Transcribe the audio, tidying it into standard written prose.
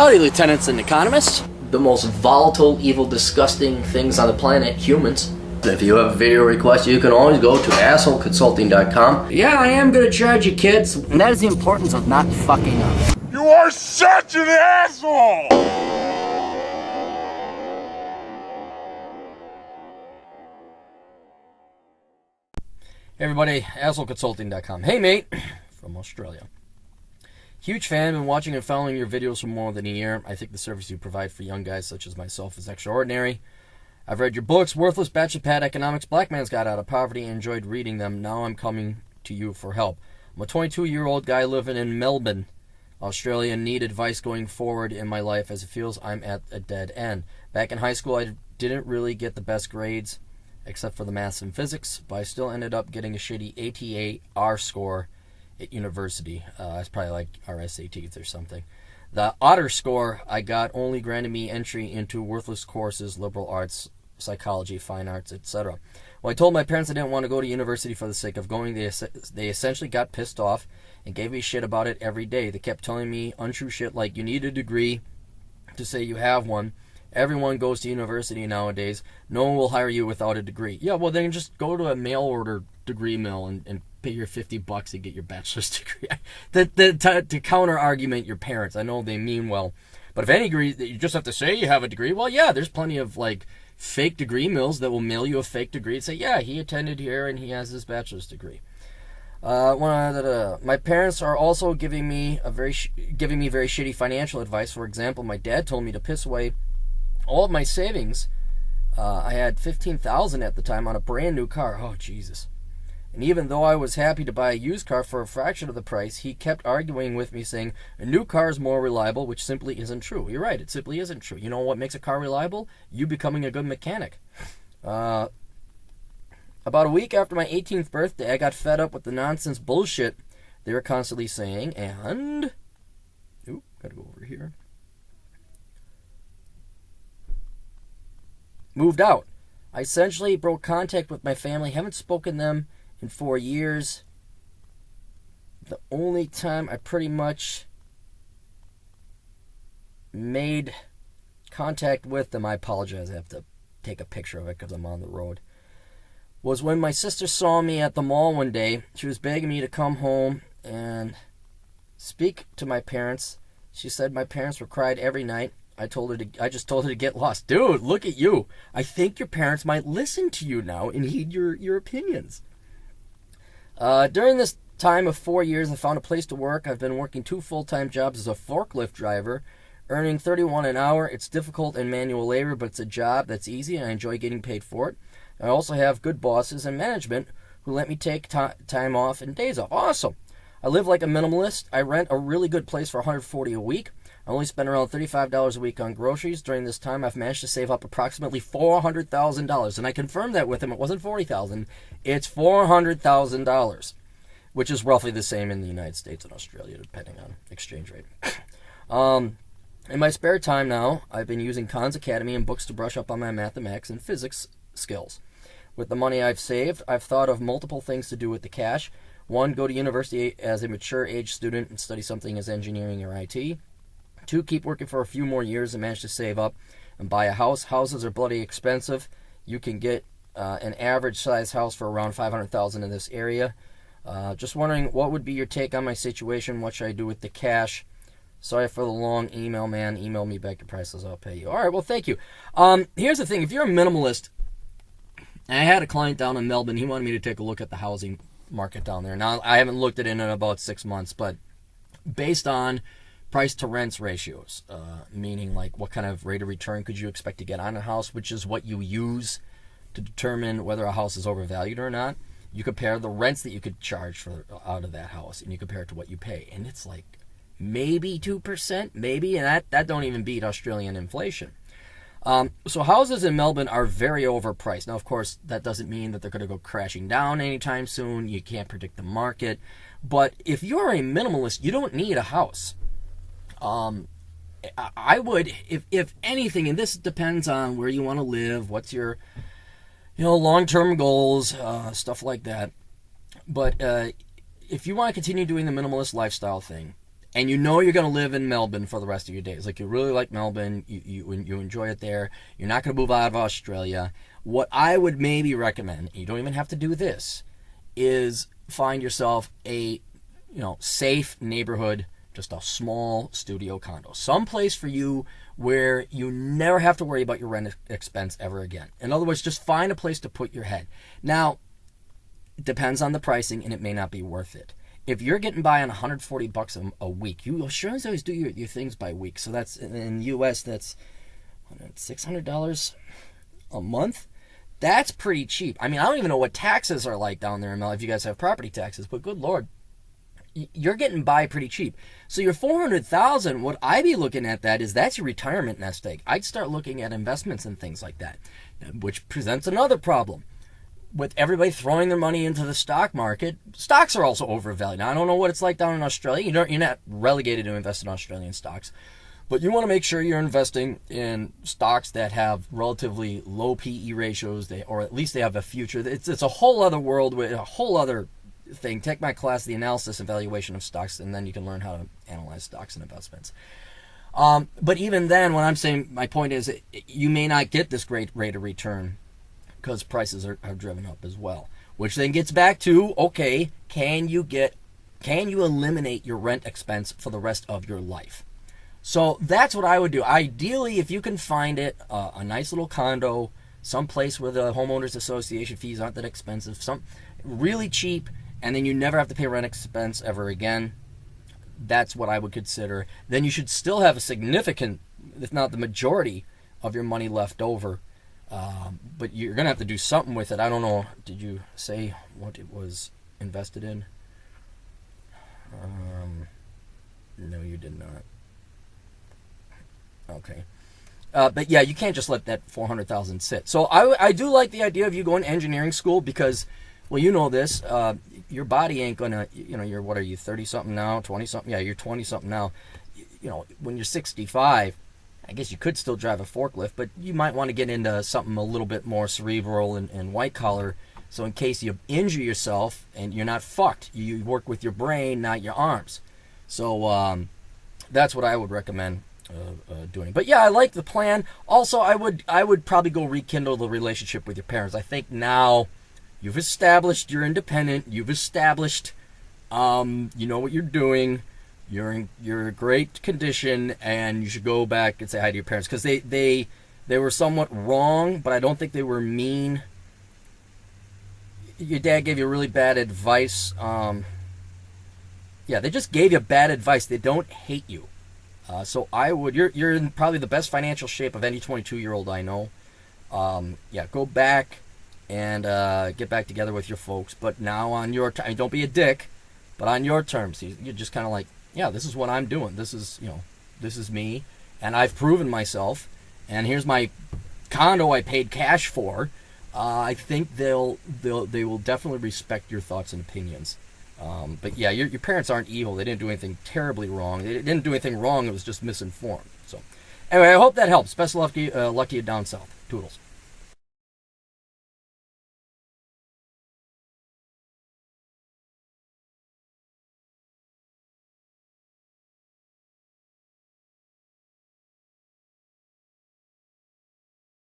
Howdy, lieutenants and economists. The most volatile, evil, disgusting things on the planet, humans. If you have a video request, you can always go to assholeconsulting.com. Yeah, I am gonna charge you, kids. And that is the importance of not fucking up. You are such an asshole! Hey everybody, assholeconsulting.com. Hey mate, from Australia. Huge fan, been watching and following your videos for more than a year. I think the service you provide for young guys such as myself is extraordinary. I've read your books, Worthless, Bachelor Pad Economics, Black Man's Guide Out of Poverty, and enjoyed reading them. Now I'm coming to you for help. I'm a 22-year-old guy living in Melbourne, Australia, and need advice going forward in my life as it feels I'm at a dead end. Back in high school, I didn't really get the best grades, except for the maths and physics, but I still ended up getting a shitty ATA R score at university. It's probably like our SATs or something. The Otter score I got only granted me entry into worthless courses, liberal arts, psychology, fine arts, etc. When I told my parents I didn't want to go to university for the sake of going, they essentially got pissed off and gave me shit about it every day. They kept telling me untrue shit like, you need a degree to say you have one. Everyone goes to university nowadays. No one will hire you without a degree. Yeah, well, then just go to a mail order degree mill and pay your $50 to get your bachelor's degree. To counter argument your parents. I know they mean well. But if any degree, you just have to say you have a degree. Well, yeah, there's plenty of like fake degree mills that will mail you a fake degree and say, yeah, he attended here and he has his bachelor's degree. My parents are also giving me very shitty financial advice. For example, my dad told me to piss away all of my savings. I had $15,000 at the time on a brand new car. Oh, Jesus. And even though I was happy to buy a used car for a fraction of the price, he kept arguing with me saying, a new car is more reliable, which simply isn't true. You're right, it simply isn't true. You know what makes a car reliable? You becoming a good mechanic. About a week after my 18th birthday, I got fed up with the nonsense bullshit they were constantly saying, and... Ooh, gotta go over here. Moved out. I essentially broke contact with my family. Haven't spoken to them in 4 years. The only time I pretty much made contact with them, I apologize, I have to take a picture of it because I'm on the road, was when my sister saw me at the mall one day. She was begging me to come home and speak to my parents. She said my parents were cried every night. I just told her to get lost. Dude, look at you. I think your parents might listen to you now and heed your opinions. During this time of 4 years, I found a place to work. I've been working 2 full-time jobs as a forklift driver, earning $31 an hour. It's difficult and manual labor, but it's a job that's easy and I enjoy getting paid for it. I also have good bosses and management who let me take time off and days off. Awesome. I live like a minimalist. I rent a really good place for $140 a week. I only spend around $35 a week on groceries. During this time, I've managed to save up approximately $400,000. And I confirmed that with him. It wasn't $40,000. It's $400,000, which is roughly the same in the United States and Australia, depending on exchange rate. In my spare time now, I've been using Khan's Academy and books to brush up on my mathematics and physics skills. With the money I've saved, I've thought of multiple things to do with the cash. 1, go to university as a mature age student and study something as engineering or IT. 2, keep working for a few more years and manage to save up and buy a house. Houses are bloody expensive. You can get an average size house for around $500,000 in this area. Just wondering, what would be your take on my situation? What should I do with the cash? Sorry for the long email, man. Email me back your prices. I'll pay you. All right, well, thank you. Here's the thing. If you're a minimalist, I had a client down in Melbourne. He wanted me to take a look at the housing market down there. Now, I haven't looked at it in about 6 months, but based on price to rents ratios, meaning like what kind of rate of return could you expect to get on a house, which is what you use to determine whether a house is overvalued or not. You compare the rents that you could charge for out of that house, and you compare it to what you pay, and it's like maybe 2%, maybe, and that don't even beat Australian inflation. So houses in Melbourne are very overpriced. Now, of course, that doesn't mean that they're going to go crashing down anytime soon. You can't predict the market. But if you're a minimalist, you don't need a house. I would, if anything, and this depends on where you want to live, what's your, long-term goals, stuff like that. But if you want to continue doing the minimalist lifestyle thing, and you know you're going to live in Melbourne for the rest of your days. Like, you really like Melbourne, you enjoy it there, you're not going to move out of Australia. What I would maybe recommend, you don't even have to do this, is find yourself a safe neighborhood, just a small studio condo, someplace for you where you never have to worry about your rent expense ever again. In other words, just find a place to put your head. Now, it depends on the pricing, and it may not be worth it. If you're getting by on $140 a week, you sure as always do your things by week. So that's, in the U.S., that's $600 a month. That's pretty cheap. I mean, I don't even know what taxes are like down there in Mel if you guys have property taxes, but good Lord, you're getting by pretty cheap. So your $400,000, what I'd be looking at that's your retirement nest egg. I'd start looking at investments and things like that, which presents another problem. With everybody throwing their money into the stock market, stocks are also overvalued. Now, I don't know what it's like down in Australia. You're not relegated to invest in Australian stocks. But you want to make sure you're investing in stocks that have relatively low PE ratios, or at least they have a future. It's a whole other world, with a whole other thing. Take my class, the analysis and valuation of stocks, and then you can learn how to analyze stocks and investments. But even then, what I'm saying, my point is, you may not get this great rate of return because prices are driven up as well. Which then gets back to, okay, can you eliminate your rent expense for the rest of your life? So that's what I would do. Ideally, if you can find it, a nice little condo, someplace where the homeowners association fees aren't that expensive, some really cheap, and then you never have to pay rent expense ever again. That's what I would consider. Then you should still have a significant, if not the majority, of your money left over. But you're going to have to do something with it. I don't know. Did you say what it was invested in? No, you did not. Okay. But yeah, you can't just let that $400,000 sit. So I do like the idea of you going to engineering school because, well, you know this, your body ain't going to, you're, what are you, 30-something now, 20-something? Yeah, you're 20-something now. When you're 65, I guess you could still drive a forklift, but you might want to get into something a little bit more cerebral and white-collar, so in case you injure yourself and you're not fucked, you work with your brain, not your arms. So that's what I would recommend doing. But yeah, I like the plan. Also, I would probably go rekindle the relationship with your parents. I think now you've established you're independent. You've established you know what you're doing. You're in great condition, and you should go back and say hi to your parents because they were somewhat wrong, but I don't think they were mean. Your dad gave you really bad advice. Yeah, they just gave you bad advice. They don't hate you. So I would. You're in probably the best financial shape of any 22-year-old I know. Yeah, go back and get back together with your folks, but now on your time. Don't be a dick, but on your terms. You're just kind of like, yeah, this is what I'm doing. This is me, and I've proven myself. And here's my condo I paid cash for. I think they will definitely respect your thoughts and opinions. But yeah, your parents aren't evil. They didn't do anything terribly wrong. They didn't do anything wrong. It was just misinformed. So anyway, I hope that helps. Best of luck to you down south. Toodles.